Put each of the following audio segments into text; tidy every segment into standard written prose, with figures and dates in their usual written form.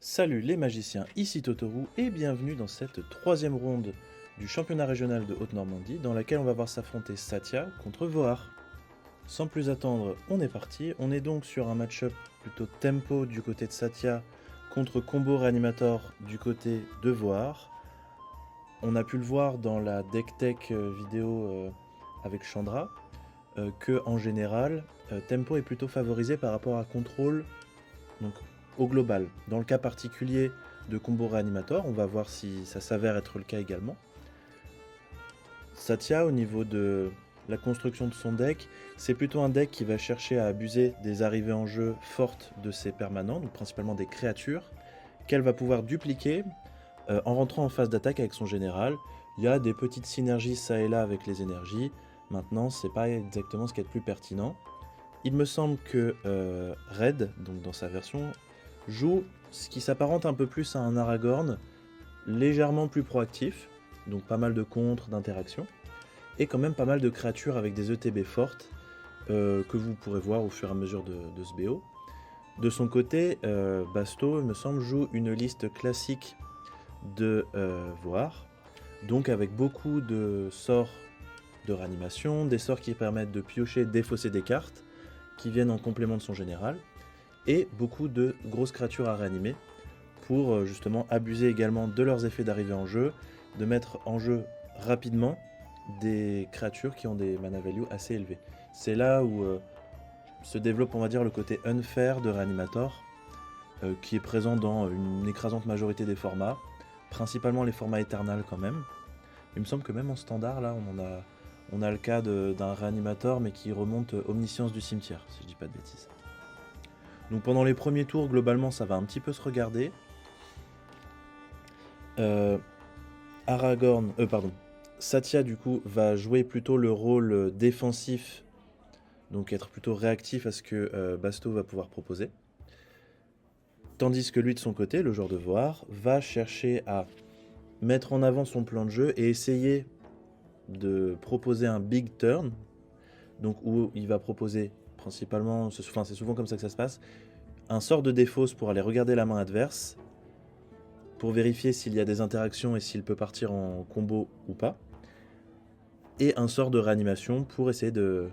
Salut les magiciens, ici Totoro et bienvenue dans cette troisième ronde du championnat régional de Haute-Normandie dans laquelle on va voir s'affronter Satya contre Vohar. Sans plus attendre, on est parti. On est donc sur un match-up plutôt tempo du côté de Satya contre combo réanimator du côté de Vohar. On a pu le voir dans la deck tech vidéo avec Chandra que en général tempo est plutôt favorisé par rapport à contrôle, donc au global. Dans le cas particulier de combo réanimator, on va voir si ça s'avère être le cas également. Satya, au niveau de la construction de son deck, c'est plutôt un deck qui va chercher à abuser des arrivées en jeu fortes de ses permanents, donc principalement des créatures, qu'elle va pouvoir dupliquer en rentrant en phase d'attaque avec son général. Il y a des petites synergies ça et là avec les énergies. Maintenant, c'est pas exactement ce qui est le plus pertinent. Il me semble que Red, donc dans sa version, joue ce qui s'apparente un peu plus à un Aragorn, légèrement plus proactif, donc pas mal de contres, d'interactions, et quand même pas mal de créatures avec des ETB fortes, que vous pourrez voir au fur et à mesure de ce BO. De son côté, Basto, il me semble, joue une liste classique de Vohar, donc avec beaucoup de sorts de réanimation, des sorts qui permettent de piocher, défausser des cartes, qui viennent en complément de son général, et beaucoup de grosses créatures à réanimer pour justement abuser également de leurs effets d'arrivée en jeu, de mettre en jeu rapidement des créatures qui ont des mana value assez élevés. C'est là où se développe, on va dire, le côté unfair de Reanimator, qui est présent dans une écrasante majorité des formats, principalement les formats Eternal quand même. Il me semble que même en standard, là, on a le cas d'un Reanimator, mais qui remonte Omniscience du cimetière, si je dis pas de bêtises. Donc pendant les premiers tours, globalement, ça va un petit peu se regarder. Satya, du coup, va jouer plutôt le rôle défensif, donc être plutôt réactif à ce que Basto va pouvoir proposer. Tandis que lui, de son côté, le joueur de Vohar, va chercher à mettre en avant son plan de jeu et essayer de proposer un big turn, donc où il va proposer principalement, c'est souvent comme ça que ça se passe, un sort de défausse pour aller regarder la main adverse, pour vérifier s'il y a des interactions et s'il peut partir en combo ou pas, et un sort de réanimation pour essayer de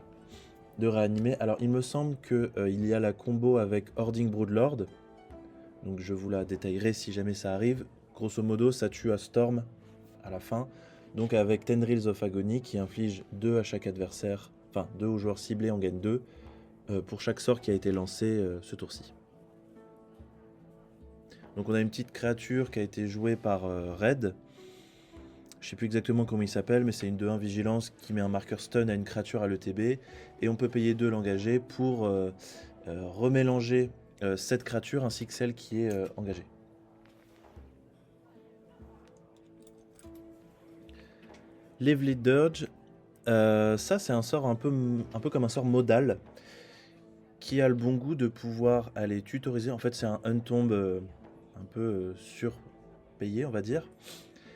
réanimer. Alors il me semble qu'il y a la combo avec Hoarding Broodlord, donc je vous la détaillerai si jamais ça arrive. Grosso modo, ça tue à Storm à la fin, donc avec Tendrils of Agony qui inflige 2 à chaque adversaire, enfin 2 aux joueurs ciblés, en gagne 2 pour chaque sort qui a été lancé ce tour-ci. Donc on a une petite créature qui a été jouée par Red. Je sais plus exactement comment il s'appelle, mais c'est une 2-1 vigilance qui met un marqueur stun à une créature à l'ETB. Et on peut payer 2 l'engager pour remélanger cette créature ainsi que celle qui est engagée. Lively Dirge, ça c'est un sort un peu comme un sort modal qui a le bon goût de pouvoir aller tutoriser. En fait c'est un untomb un peu surpayé, on va dire,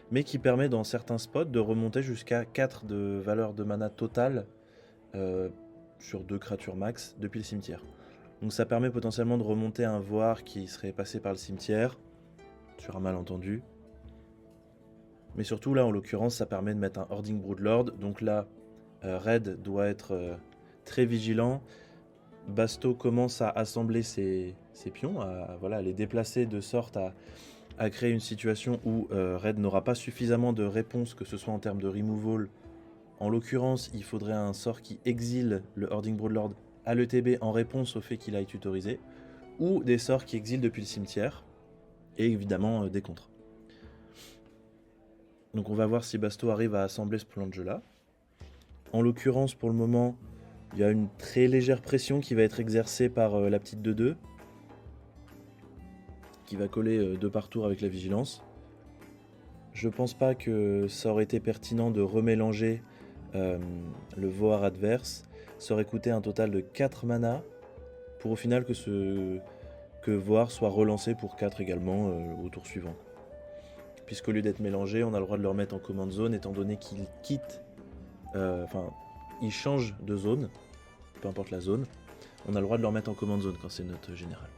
mais qui permet dans certains spots de remonter jusqu'à 4 de valeur de mana totale sur 2 créatures max depuis le cimetière. Donc ça permet potentiellement de remonter un Vohar qui serait passé par le cimetière, sur un malentendu. Mais surtout là en l'occurrence ça permet de mettre un Hoarding Broodlord, donc là Red doit être très vigilant. Basto commence à assembler ses pions, à les déplacer de sorte à créer une situation où Red n'aura pas suffisamment de réponses, que ce soit en termes de removal. En l'occurrence, il faudrait un sort qui exile le Hoarding Broodlord à l'ETB en réponse au fait qu'il aille tutoriser, ou des sorts qui exilent depuis le cimetière, et évidemment des contres. Donc on va voir si Basto arrive à assembler ce plan de jeu là. En l'occurrence, pour le moment, il y a une très légère pression qui va être exercée par la petite 2-2, qui va coller 2 par tour avec la vigilance. Je pense pas que ça aurait été pertinent de remélanger le Vohar adverse. Ça aurait coûté un total de 4 mana pour au final que Vohar soit relancé pour 4 également au tour suivant. Puisqu'au lieu d'être mélangé, on a le droit de le remettre en command zone étant donné qu'il quitte, il change de zone, peu importe la zone, on a le droit de le remettre en command zone quand c'est notre général.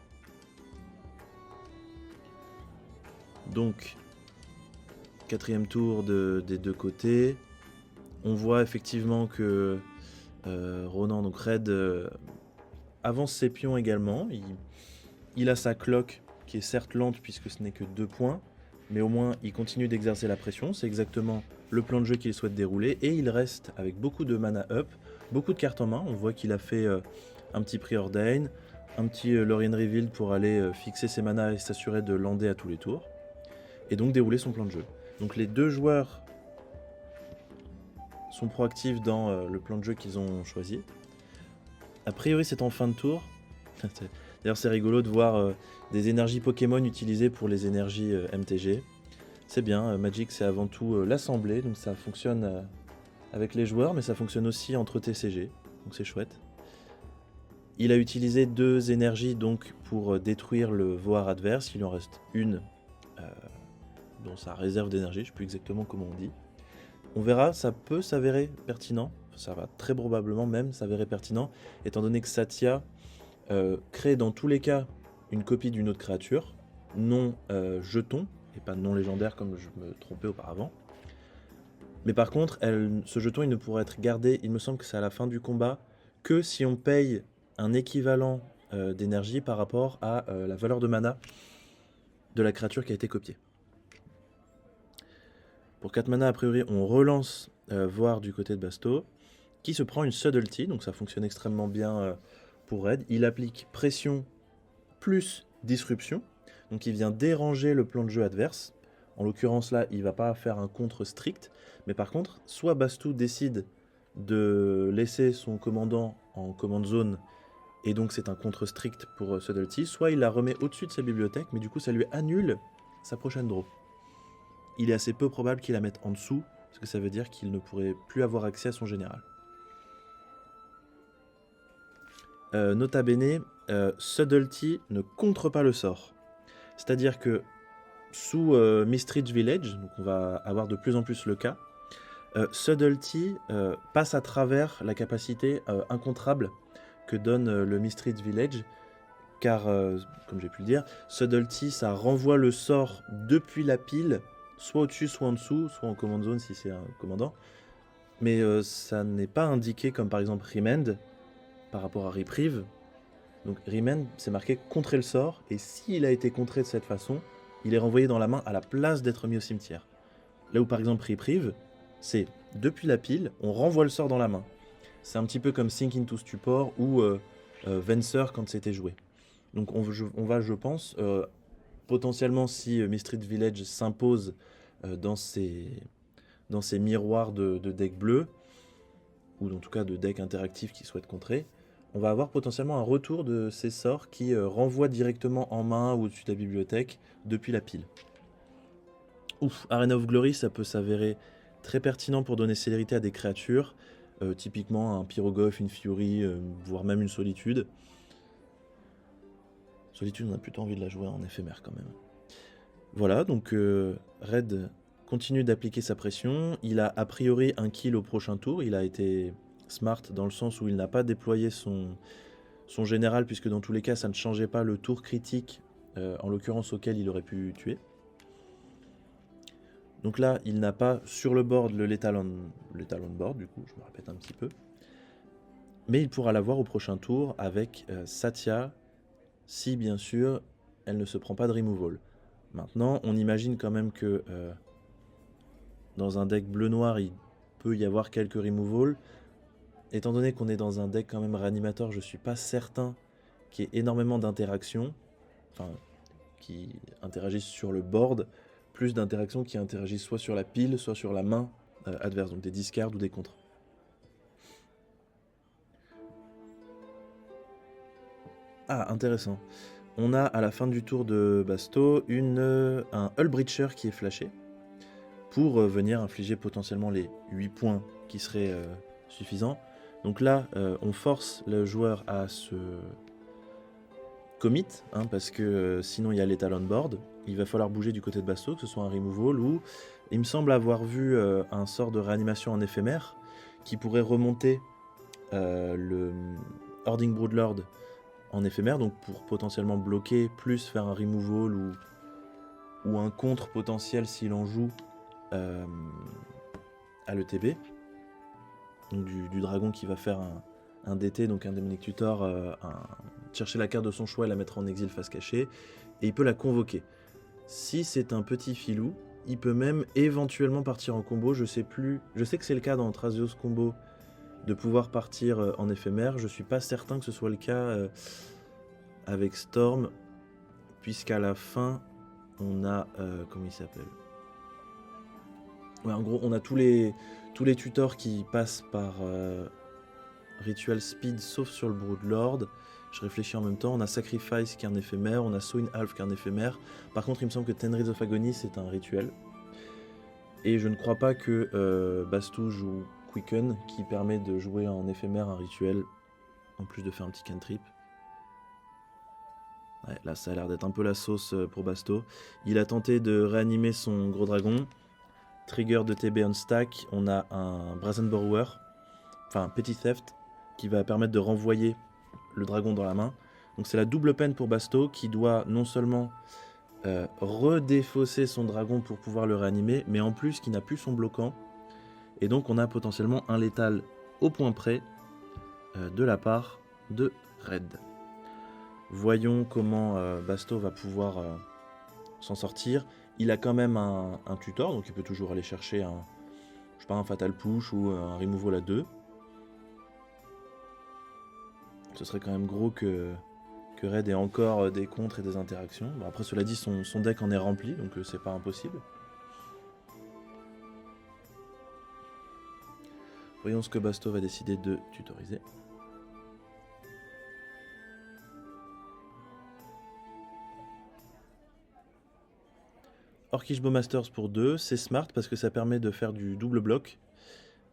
Donc, quatrième tour des deux côtés. On voit effectivement que Ronan, donc Red, avance ses pions également. Il a sa cloque qui est certes lente puisque ce n'est que 2 points, mais au moins il continue d'exercer la pression. C'est exactement le plan de jeu qu'il souhaite dérouler et il reste avec beaucoup de mana up, beaucoup de cartes en main. On voit qu'il a fait un petit Preordain, un petit Lorien Revealed pour aller fixer ses manas et s'assurer de lander à tous les tours, et donc dérouler son plan de jeu. Donc les deux joueurs sont proactifs dans le plan de jeu qu'ils ont choisi. A priori c'est en fin de tour. D'ailleurs c'est rigolo de voir des énergies Pokémon utilisées pour les énergies MTG. C'est bien, Magic c'est avant tout l'assemblée, donc ça fonctionne avec les joueurs, mais ça fonctionne aussi entre TCG, donc c'est chouette. Il a utilisé 2 énergies donc pour détruire le Voar adverse, il en reste une dans sa réserve d'énergie, je ne sais plus exactement comment on dit. On verra, ça peut s'avérer pertinent, ça va très probablement même s'avérer pertinent, étant donné que Satya crée dans tous les cas une copie d'une autre créature, non jeton, et pas non légendaire comme je me trompais auparavant. Mais par contre, ce jeton il ne pourra être gardé, il me semble que c'est à la fin du combat, que si on paye un équivalent d'énergie par rapport à la valeur de mana de la créature qui a été copiée. Pour 4 mana, a priori, on relance Voar du côté de Basto, qui se prend une Subtlety, donc ça fonctionne extrêmement bien pour Red. Il applique pression plus disruption, donc il vient déranger le plan de jeu adverse. En l'occurrence là, il ne va pas faire un contre strict, mais par contre, soit Bastou décide de laisser son commandant en command zone, et donc c'est un contre strict pour Subtlety, soit il la remet au-dessus de sa bibliothèque, mais du coup ça lui annule sa prochaine draw. Il est assez peu probable qu'il la mette en dessous, parce que ça veut dire qu'il ne pourrait plus avoir accès à son général. Nota bene, Subtlety ne contre pas le sort. C'est-à-dire que sous Mistridge Village, donc on va avoir de plus en plus le cas, Subtlety passe à travers la capacité incontrable que donne le Mistridge Village, car, comme j'ai pu le dire, Subtlety ça renvoie le sort depuis la pile, soit au-dessus, soit en dessous, soit en command zone si c'est un commandant, mais ça n'est pas indiqué comme par exemple Remand par rapport à Reprieve. Donc Remand c'est marqué contrer le sort, et s'il a été contré de cette façon, il est renvoyé dans la main à la place d'être mis au cimetière. Là où par exemple Reprieve, c'est depuis la pile, on renvoie le sort dans la main. C'est un petit peu comme Sink into Stupor ou Venser quand c'était joué. Donc on va, je pense, potentiellement si Mistridge Village s'impose dans ces miroirs de deck bleu, ou en tout cas de deck interactif qui souhaitent contrer, on va avoir potentiellement un retour de ces sorts qui renvoient directement en main ou au-dessus de la bibliothèque depuis la pile. Ouf, Arena of Glory, ça peut s'avérer très pertinent pour donner célérité à des créatures, typiquement un Pyrogophe, une Fury, voire même une Solitude. Solitude, on a plutôt envie de la jouer en éphémère quand même. Voilà, donc Red continue d'appliquer sa pression. Il a a priori un kill au prochain tour. Il a été smart dans le sens où il n'a pas déployé son général, puisque dans tous les cas, ça ne changeait pas le tour critique, en l'occurrence auquel il aurait pu tuer. Donc là, il n'a pas sur le board le Lethal on board, du coup, je me répète un petit peu. Mais il pourra l'avoir au prochain tour avec Satya, si bien sûr, elle ne se prend pas de removal. Maintenant, on imagine quand même que dans un deck bleu-noir, il peut y avoir quelques removals. Étant donné qu'on est dans un deck quand même réanimateur, je ne suis pas certain qu'il y ait énormément d'interactions, enfin, qui interagissent sur le board, plus d'interactions qui interagissent soit sur la pile, soit sur la main adverse, donc des discards ou des contres. Ah, intéressant. On a à la fin du tour de Basto un Hullbreacher qui est flashé pour venir infliger potentiellement les 8 points qui seraient suffisants. Donc là, on force le joueur à se commit, parce que sinon il y a l'étal on board. Il va falloir bouger du côté de Basto, que ce soit un removal ou... Il me semble avoir vu un sort de réanimation en éphémère qui pourrait remonter le Hording Broodlord en éphémère, donc pour potentiellement bloquer, plus faire un removal ou ou un contre potentiel s'il en joue à l'ETB. Donc du dragon qui va faire un DT, donc un Demonic Tutor, chercher la carte de son choix et la mettre en exil face cachée, et il peut la convoquer. Si c'est un petit filou, il peut même éventuellement partir en combo, je sais plus, je sais que c'est le cas dans Thrasios combo de pouvoir partir en éphémère, je suis pas certain que ce soit le cas avec Storm, puisqu'à la fin on a, comment il s'appelle ? Ouais, en gros on a tous les tutors qui passent par Ritual Speed sauf sur le Broodlord. Je réfléchis en même temps, on a Sacrifice qui est un éphémère, on a Soin Half qui est un éphémère. Par contre il me semble que Tenrids of Agony c'est un rituel. Et je ne crois pas que Bastou joue Quicken qui permet de jouer en éphémère un rituel, en plus de faire un petit cantrip. Ouais, là ça a l'air d'être un peu la sauce pour Basto. Il a tenté de réanimer son gros dragon. Trigger de TB on stack, on a un Brazen Borrower, enfin Petit Theft, qui va permettre de renvoyer le dragon dans la main. Donc c'est la double peine pour Basto qui doit non seulement redéfausser son dragon pour pouvoir le réanimer, mais en plus qui n'a plus son bloquant. Et donc on a potentiellement un létal au point près de la part de Red. Voyons comment Basto va pouvoir s'en sortir. Il a quand même un tutor, donc il peut toujours aller chercher un Fatal Push ou un Removal à 2. Ce serait quand même gros que Red ait encore des contres et des interactions. Bon, après cela dit, son deck en est rempli, donc c'est pas impossible. Voyons ce que Basto va décider de tutoriser. Orcish Bowmasters pour 2, c'est smart parce que ça permet de faire du double bloc.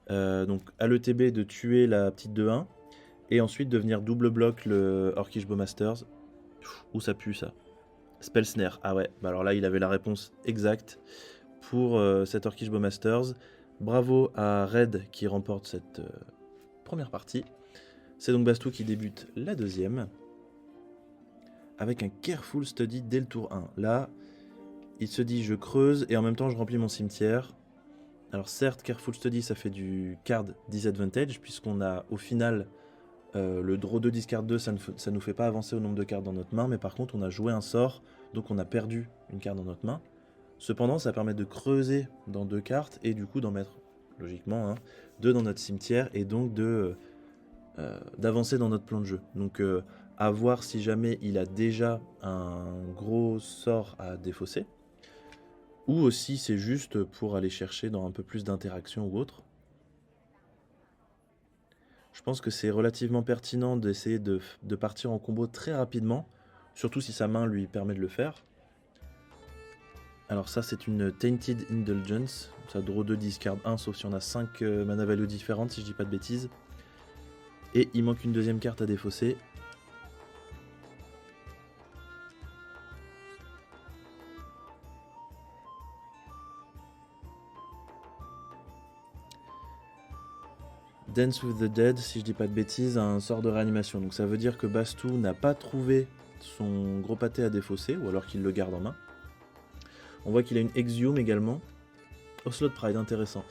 Donc à l'ETB de tuer la petite 2-1 et ensuite de venir double bloc le Orcish Bowmasters. Où ça pue ça. Spell Snare, ah ouais, bah alors là il avait la réponse exacte pour cet Orcish Bowmasters. Bravo à Red qui remporte cette première partie. C'est donc Bastou qui débute la deuxième avec un Careful Study dès le tour 1. Là, il se dit je creuse et en même temps je remplis mon cimetière. Alors certes, Careful Study ça fait du card disadvantage puisqu'on a au final le draw 2 discard 2 ça nous fait pas avancer au nombre de cartes dans notre main, mais par contre on a joué un sort donc on a perdu une carte dans notre main. Cependant ça permet de creuser dans 2 cartes et du coup d'en mettre logiquement 2 dans notre cimetière et donc d'avancer dans notre plan de jeu. Donc à voir si jamais il a déjà un gros sort à défausser. Ou aussi c'est juste pour aller chercher dans un peu plus d'interaction ou autre. Je pense que c'est relativement pertinent d'essayer de partir en combo très rapidement, surtout si sa main lui permet de le faire. Alors ça c'est une Tainted Indulgence, ça draw 2 discard 1 sauf si on a 5 mana value différentes si je dis pas de bêtises. Et il manque une deuxième carte à défausser. Dance with the Dead, si je dis pas de bêtises, a un sort de réanimation. Donc ça veut dire que Bastou n'a pas trouvé son gros pâté à défausser, ou alors qu'il le garde en main. On voit qu'il a une Exhume également. Ocelot Pride, intéressant.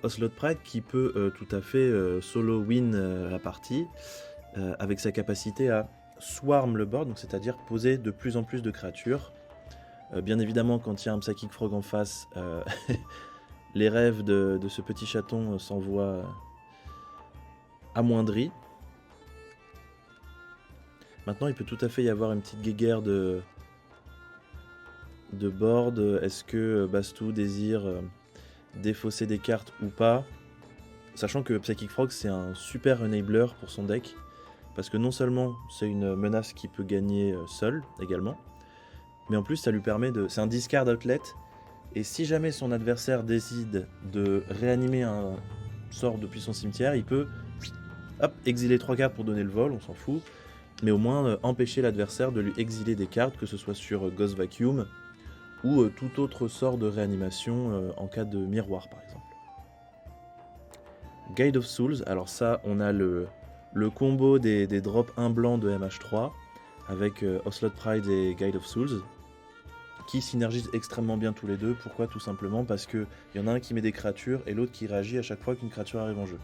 Ocelot Pride qui peut tout à fait solo win la partie, avec sa capacité à swarm le board, donc c'est-à-dire poser de plus en plus de créatures. Bien évidemment, quand il y a un Psychic Frog en face, les rêves de ce petit chaton s'envoient amoindri. Maintenant, il peut tout à fait y avoir une petite guéguerre de board. Est-ce que Bastou désire défausser des cartes ou pas? Sachant que Psychic Frog, c'est un super enabler pour son deck. Parce que non seulement c'est une menace qui peut gagner seul également, mais en plus ça lui permet de... C'est un discard outlet. Et si jamais son adversaire décide de réanimer un sort depuis son cimetière, il peut... Hop, exiler 3 cartes pour donner le vol, on s'en fout. Mais au moins empêcher l'adversaire de lui exiler des cartes, que ce soit sur Ghost Vacuum ou tout autre sort de réanimation en cas de miroir par exemple. Guide of Souls, alors ça on a le combo des drops 1 blanc de MH3 avec Ocelot Pride et Guide of Souls. qui synergisent extrêmement bien tous les deux. Pourquoi? Tout simplement parce qu'il y en a un qui met des créatures et l'autre qui réagit à chaque fois qu'une créature arrive en jeu.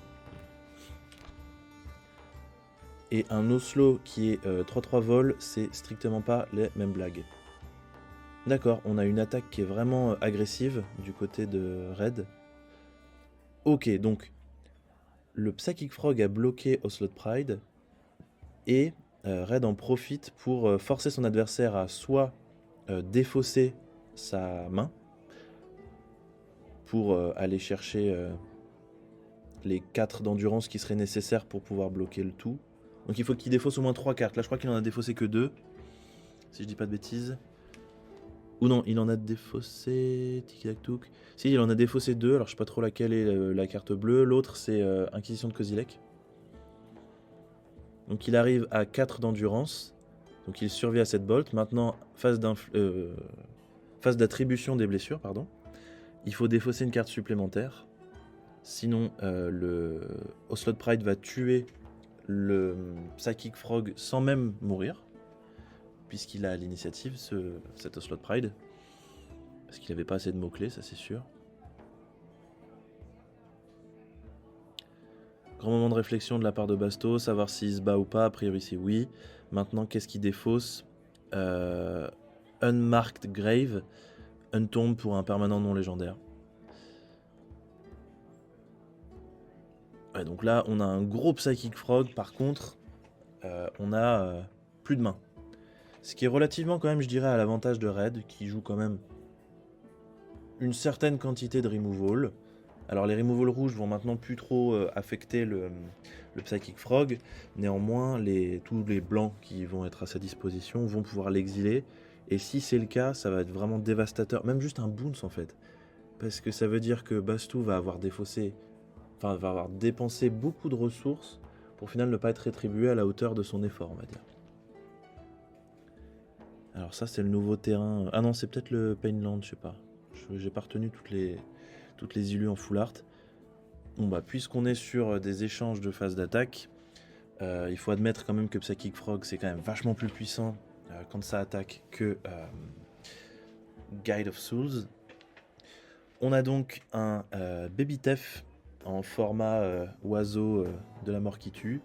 Et un Oslo qui est 3-3 vol, c'est strictement pas les mêmes blagues. D'accord, on a une attaque qui est vraiment agressive du côté de Red. Ok, donc le Psychic Frog a bloqué Ocelot Pride et Red en profite pour forcer son adversaire à soit défausser sa main pour aller chercher les 4 d'endurance qui seraient nécessaires pour pouvoir bloquer le tout. Donc il faut qu'il défausse au moins 3 cartes. Là je crois qu'il en a défaussé que 2, si je dis pas de bêtises. Ou non, il en a défaussé... Tic-tac-touc. Si, il en a défaussé 2, alors je sais pas trop laquelle est la carte bleue. L'autre c'est Inquisition de Kozilek. Donc il arrive à 4 d'endurance. Donc il survit à cette bolt. Maintenant, phase d'attribution des blessures, pardon. Il faut défausser une carte supplémentaire. Sinon, le Ocelot Pride va tuer le Psychic Frog sans même mourir. Puisqu'il a l'initiative, cet Ocelot Pride. Parce qu'il n'avait pas assez de mots-clés, ça c'est sûr. Grand moment de réflexion de la part de Basto, savoir s'il se bat ou pas, a priori c'est oui. Maintenant, qu'est-ce qui défausse Unmarked Grave, Untomb pour un permanent non légendaire. Ouais, donc là, on a un gros Psychic Frog, par contre, on a plus de main. Ce qui est relativement quand même, je dirais, à l'avantage de Red, qui joue quand même une certaine quantité de removal. Alors les removal rouges vont maintenant plus trop affecter le Psychic Frog. Néanmoins, tous les blancs qui vont être à sa disposition vont pouvoir l'exiler. Et si c'est le cas, ça va être vraiment dévastateur. Même juste un bounce en fait. Parce que ça veut dire que Bastou va avoir va avoir dépensé beaucoup de ressources pour au final ne pas être rétribué à la hauteur de son effort, on va dire. Alors ça c'est le nouveau terrain. Ah non, c'est peut-être le Painland, je sais pas. J'ai pas retenu toutes les illus en full art. Bon bah puisqu'on est sur des échanges de phase d'attaque, il faut admettre quand même que Psychic Frog c'est quand même vachement plus puissant quand ça attaque que Guide of Souls. On a donc un Baby Tef en format oiseau de la mort qui tue.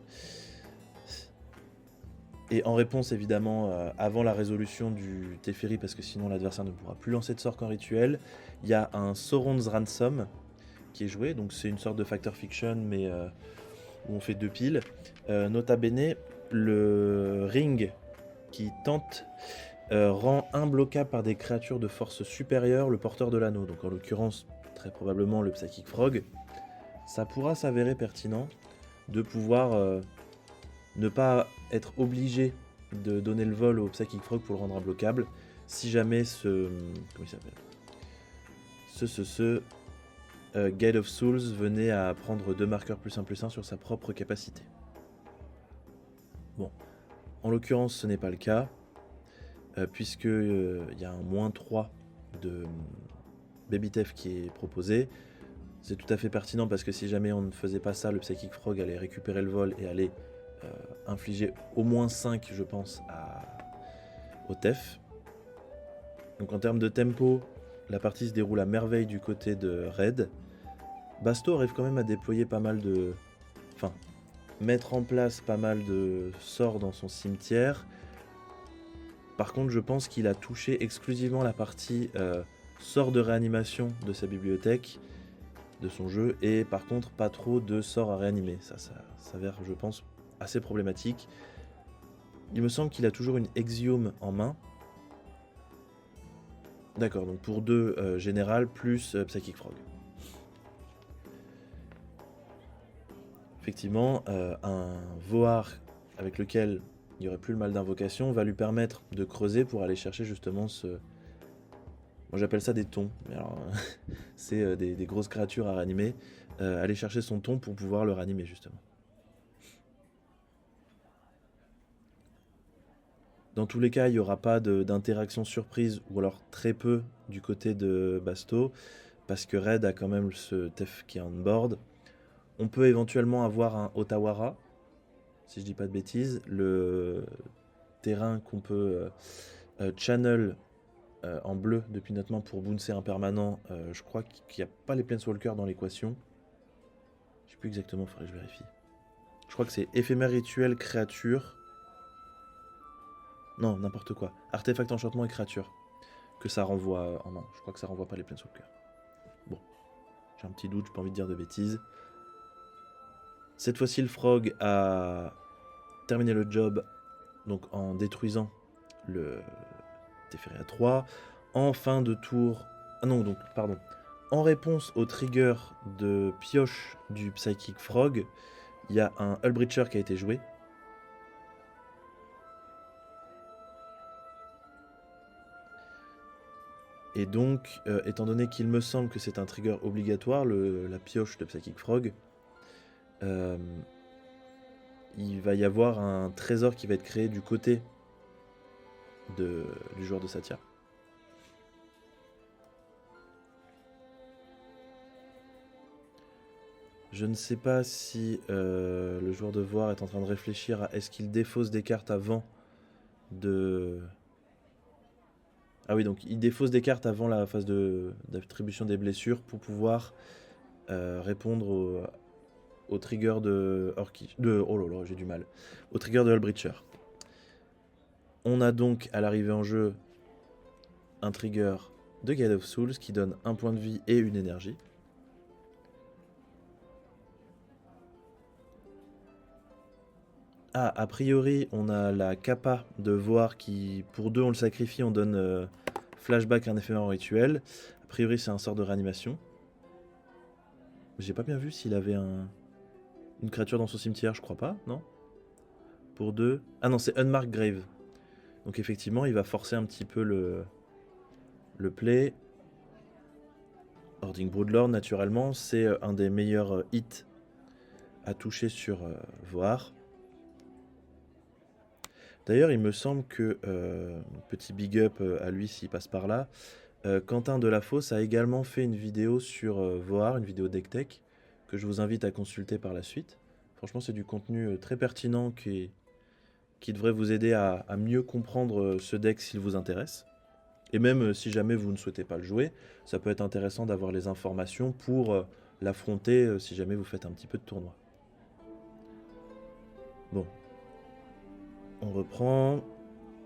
Et en réponse évidemment avant la résolution du Teferi, parce que sinon l'adversaire ne pourra plus lancer de sort qu'en rituel, il y a un Sauron's Ransom qui est joué, donc c'est une sorte de Factor Fiction mais où on fait 2 piles. Nota bene, le ring qui tente rend imbloquable par des créatures de force supérieure le porteur de l'anneau, donc en l'occurrence très probablement le Psychic Frog. Ça pourra s'avérer pertinent de pouvoir ne pas être obligé de donner le vol au Psychic Frog pour le rendre imbloquable si jamais comment il s'appelle Guide of Souls venait à prendre 2 marqueurs +1/+1 sur sa propre capacité. Bon, en l'occurrence ce n'est pas le cas, puisque il y a un -3 de Baby Tef qui est proposé. C'est tout à fait pertinent parce que si jamais on ne faisait pas ça, le Psychic Frog allait récupérer le vol et allait infliger au moins 5, je pense, au Tef. Donc en termes de tempo, la partie se déroule à merveille du côté de Red. Basto arrive quand même à déployer pas mal de... Enfin, mettre en place pas mal de sorts dans son cimetière. Par contre, je pense qu'il a touché exclusivement la partie sort de réanimation de sa bibliothèque, de son jeu, et par contre pas trop de sorts à réanimer. Ça s'avère, je pense, assez problématique. Il me semble qu'il a toujours une Exium en main. D'accord, donc pour 2 générales plus Psychic Frog. Effectivement, un Vohar avec lequel il n'y aurait plus le mal d'invocation va lui permettre de creuser pour aller chercher justement ce... Moi j'appelle ça des tons, mais alors c'est des grosses créatures à réanimer. Aller chercher son ton pour pouvoir le réanimer justement. Dans tous les cas, il n'y aura pas d'interaction surprise, ou alors très peu du côté de Basto, parce que Red a quand même ce Tef qui est on board. On peut éventuellement avoir un Otawara, si je dis pas de bêtises, le terrain qu'on peut channel en bleu depuis notre main pour bouncer un permanent. Je crois qu'il n'y a pas les Planeswalkers dans l'équation. Je sais plus exactement, faudrait que je vérifie. Je crois que c'est éphémère rituel, créature. Non, n'importe quoi. Artefact, enchantement et créature. Que ça renvoie en main. Je crois que ça renvoie pas les Planeswalkers. Bon. J'ai un petit doute, j'ai pas envie de dire de bêtises. Cette fois-ci, le Frog a terminé le job donc en détruisant le Teferi 3. En fin de tour... Ah non, donc, pardon. En réponse au trigger de pioche du Psychic Frog, il y a un Hullbreacher qui a été joué. Et donc, étant donné qu'il me semble que c'est un trigger obligatoire, la pioche de Psychic Frog, il va y avoir un trésor qui va être créé du côté du joueur de Satya. Je ne sais pas si le joueur de voir est en train de réfléchir à est-ce qu'il défausse des cartes avant de... Ah oui, donc il défausse des cartes avant la phase d'attribution des blessures pour pouvoir répondre au trigger de Orki... Oh là là, j'ai du mal. Au trigger de Hullbreacher. On a donc à l'arrivée en jeu un trigger de Guide of Souls qui donne un point de vie et une énergie. Ah, a priori, on a la capa de voir qui, pour 2, on le sacrifie, on donne flashback un éphémère rituel. A priori, c'est un sort de réanimation. J'ai pas bien vu s'il avait une créature dans son cimetière, je crois pas, non? Pour 2. Ah non, c'est Unmarked Grave. Donc effectivement, il va forcer un petit peu le play. Hoarding Broodlord, naturellement, c'est un des meilleurs hits à toucher sur Voar. D'ailleurs, il me semble que, petit big up à lui s'il passe par là, Quentin Delafosse a également fait une vidéo sur Voar, une vidéo deck tech, que je vous invite à consulter par la suite. Franchement, c'est du contenu très pertinent qui devrait vous aider à mieux comprendre ce deck s'il vous intéresse. Et même si jamais vous ne souhaitez pas le jouer, ça peut être intéressant d'avoir les informations pour l'affronter si jamais vous faites un petit peu de tournoi. Bon. On reprend.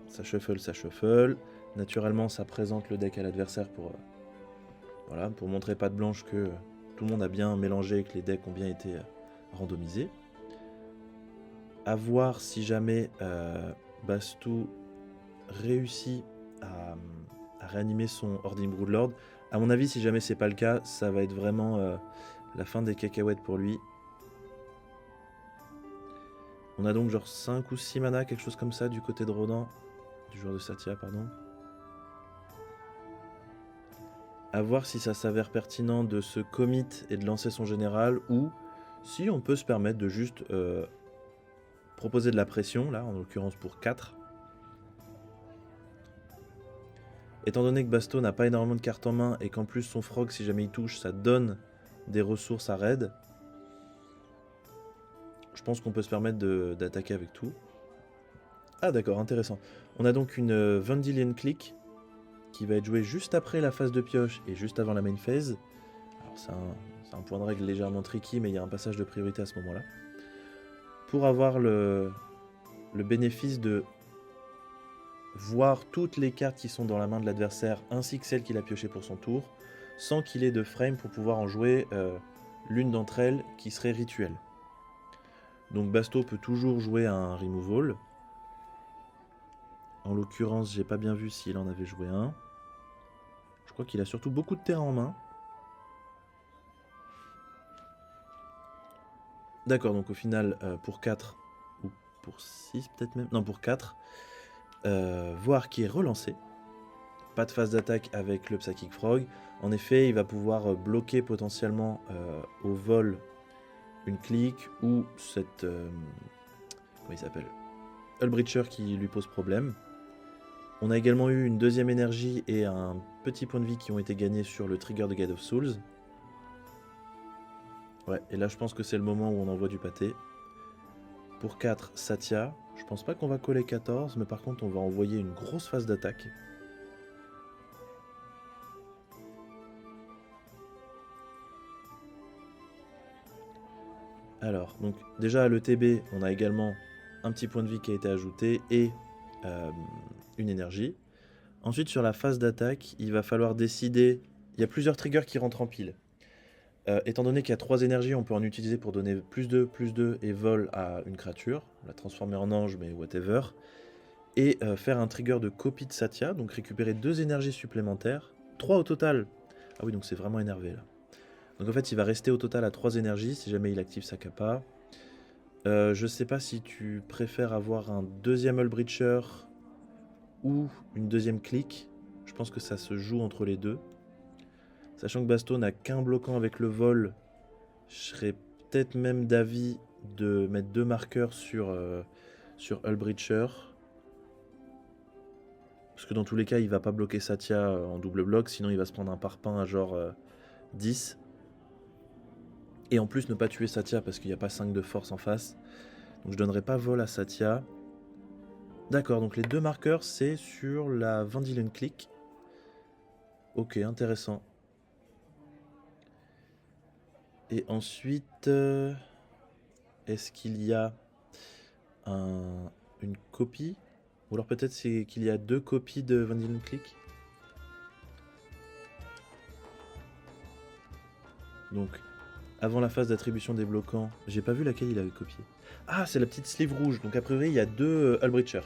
Ça shuffle, ça shuffle. Naturellement, ça présente le deck à l'adversaire pour, voilà, pour montrer patte blanche que tout le monde a bien mélangé et que les decks ont bien été randomisés. À voir si jamais Bastou réussit à réanimer son Hoarding Broodlord. À mon avis, si jamais c'est pas le cas, ça va être vraiment la fin des cacahuètes pour lui. On a donc genre 5 ou 6 mana, quelque chose comme ça, du côté de Rodan. Du joueur de Satya, pardon. À voir si ça s'avère pertinent de se commit et de lancer son général, ou si on peut se permettre de juste proposer de la pression, là, en l'occurrence pour 4. Étant donné que Basto n'a pas énormément de cartes en main, et qu'en plus son frog, si jamais il touche, ça donne des ressources à raid, je pense qu'on peut se permettre d'attaquer avec tout. Ah d'accord, intéressant. On a donc une Vendilion Click qui va être jouée juste après la phase de pioche et juste avant la main phase. Alors c'est un point de règle légèrement tricky, mais il y a un passage de priorité à ce moment-là. Pour avoir le bénéfice de voir toutes les cartes qui sont dans la main de l'adversaire, ainsi que celles qu'il a piochées pour son tour, sans qu'il ait de frame pour pouvoir en jouer l'une d'entre elles qui serait rituelle. Donc Basto peut toujours jouer un removal. En l'occurrence, j'ai pas bien vu s'il en avait joué un. Je crois qu'il a surtout beaucoup de terrain en main. D'accord, donc au final, pour 4, ou pour 6 peut-être même, non pour 4, voir qui est relancé. Pas de phase d'attaque avec le Psychic Frog. En effet, il va pouvoir bloquer potentiellement au vol une click ou cette... comment il s'appelle, Hullbreacher qui lui pose problème. On a également eu une deuxième énergie et un petit point de vie qui ont été gagnés sur le trigger de Guide of Souls. Ouais, et là je pense que c'est le moment où on envoie du pâté. Pour 4, Satya. Je pense pas qu'on va coller 14, mais par contre on va envoyer une grosse phase d'attaque. Alors, donc déjà à l'ETB, on a également un petit point de vie qui a été ajouté et une énergie. Ensuite, sur la phase d'attaque, il va falloir décider. Il y a plusieurs triggers qui rentrent en pile. Étant donné qu'il y a 3 énergies, on peut en utiliser pour donner plus 2 et vol à une créature, la transformer en ange, mais whatever. Et faire un trigger de copie de Satya, donc récupérer 2 énergies supplémentaires, 3 au total. Ah oui, donc c'est vraiment énervé là. Donc en fait, il va rester au total à 3 énergies si jamais il active sa kappa. Je sais pas si tu préfères avoir un deuxième Hullbreacher ou une deuxième clique. Je pense que ça se joue entre les deux. Sachant que Basto n'a qu'un bloquant avec le vol, je serais peut-être même d'avis de mettre 2 marqueurs sur Hullbreacher. Parce que dans tous les cas, il va pas bloquer Satya en double bloc, sinon il va se prendre un parpaing à genre 10. Et en plus, ne pas tuer Satya parce qu'il n'y a pas 5 de force en face. Donc je donnerai pas vol à Satya. D'accord, donc les 2 marqueurs, c'est sur la Vendilion Click. Ok, intéressant. Et ensuite, est-ce qu'il y a une copie? Ou alors peut-être c'est qu'il y a 2 copies de Vendilion Click. Donc, avant la phase d'attribution des bloquants, j'ai pas vu laquelle il avait copié. Ah, c'est la petite sleeve rouge. Donc a priori, il y a 2 Hullbreacher.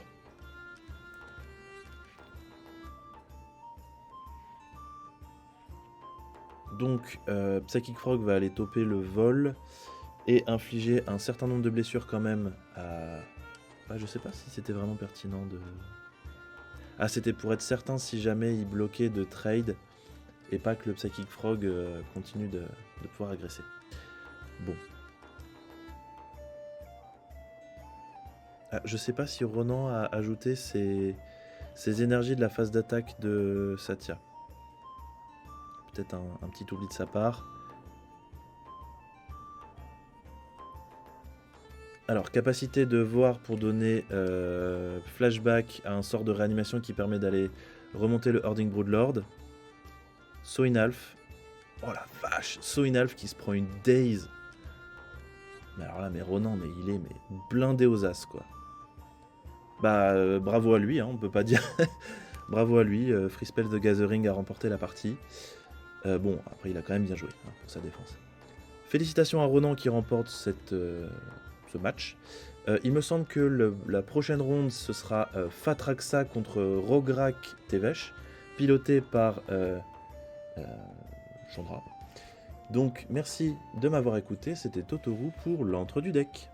Donc, Psychic Frog va aller toper le vol et infliger un certain nombre de blessures quand même à... Ah, je sais pas si c'était vraiment pertinent de... Ah, c'était pour être certain si jamais il bloquait de trade et pas que le Psychic Frog continue de pouvoir agresser. Bon. Ah, je sais pas si Ronan a ajouté ses énergies de la phase d'attaque de Satya. Peut-être un petit oubli de sa part. Alors, capacité de voir pour donner flashback à un sort de réanimation qui permet d'aller remonter le Hording Broodlord. Soinalf. Oh la vache, Soinalf qui se prend une Daze. Mais alors là, mais Ronan, mais il est blindé aux as, quoi. Bah, bravo à lui, hein, on peut pas dire. Bravo à lui, Free Spells The Gathering a remporté la partie. Bon, après, il a quand même bien joué hein, pour sa défense. Félicitations à Ronan qui remporte ce match. Il me semble que la prochaine ronde, ce sera Fatraxa contre Rograk Tevesh, piloté par Chandra. Donc, merci de m'avoir écouté. C'était Totoru pour l'entre du deck.